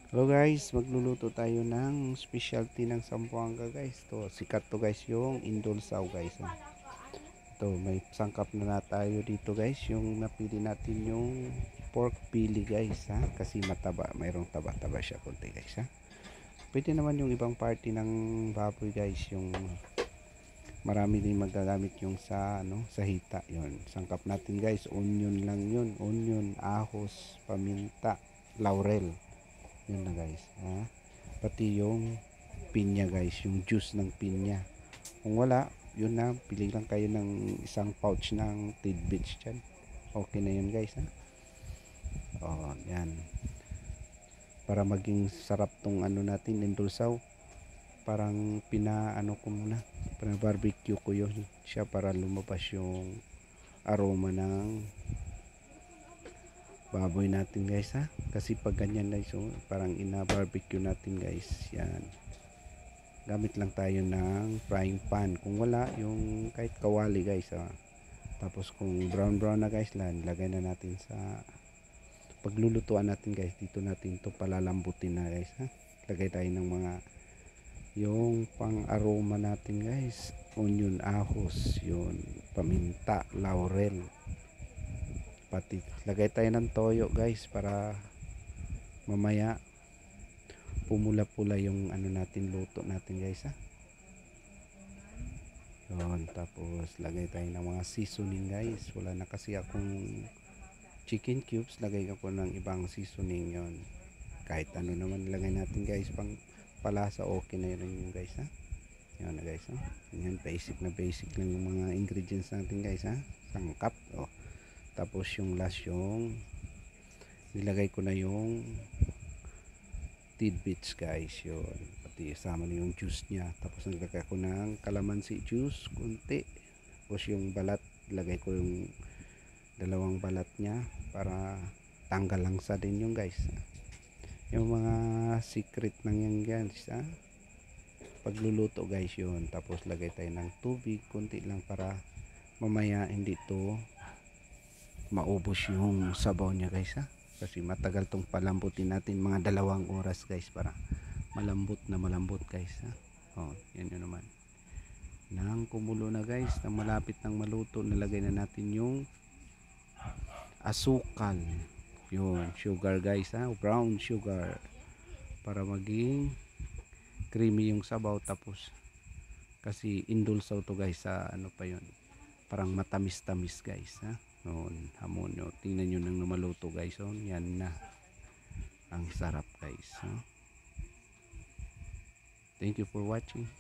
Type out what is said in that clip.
Hello guys, magluluto tayo ng specialty ng Zamboanga guys. To, sikat to guys yung indulsaw guys. Ito, may sangkap na tayo dito guys. Yung napili natin yung pork belly guys ha. Kasi mataba, mayroong taba-taba siya konti guys ha. Pwede naman yung ibang party ng baboy guys. Yung marami din magagamit yung sa sa hita yon. Sangkap natin guys, onion lang yun. Onion, ahos, paminta, laurel. Yun na guys ha? Pati yung pinya guys, yung juice ng pinya. Kung wala, yun na, pili lang kayo ng isang pouch ng tidbits dyan. Okay na yun guys ha? Yan, para maging sarap tong natin endulsaw. Parang pinaano ko muna, para barbecue ko yun siya para lumabas yung aroma ng baboy natin guys ha. Kasi pag ganyan guys, so parang ina-barbecue natin guys. Yan, gamit lang tayo ng frying pan. Kung wala, yung kahit kawali guys ha. Tapos kung brown brown na guys, lagay na natin sa paglulutuan natin guys. Dito natin to palalambutin na guys ha. Lagay tayo ng mga yung pang aroma natin guys, onion, ahos, yun, paminta, laurel. Pati lagay tayo ng toyo guys para mamaya pumula-pula yung natin, luto natin guys ha. Yun, tapos lagay tayo ng mga seasoning guys. Wala na kasi akong chicken cubes, lagay ako ng ibang seasoning. Yon, kahit ano naman lagay natin guys, pang palasa, okay na yun yung guys ha. Yun na guys ha. Yan, basic na basic lang yung mga ingredients natin guys ha. Sangkap. Tapos yung last, yung nilagay ko na yung tidbits guys. Yun, pati sama na yung juice nya. Tapos naglagay ko ng calamansi juice kunti. Tapos yung balat, lagay ko yung dalawang balat nya para tanggal lang sa din yung guys. Yung mga secret lang yan guys ha, pagluluto guys. Yun, tapos lagay tayo ng tubig kunti lang para mamaya hindi to maubos yung sabaw nya guys ha. Kasi matagal tong palambutin natin, mga 2 oras guys, para malambot na malambot guys ha. Yan yun naman. Nang kumulo na guys, na malapit nang maluto, nalagay na natin yung asukal, yun, sugar guys ha, brown sugar, para maging creamy yung sabaw. Tapos kasi indulsaw to guys sa pa yun, parang matamis-tamis guys ha. Noon, hamon nyo, tingnan nyo nang maluto guys. Yan na, ang sarap guys. Thank you for watching.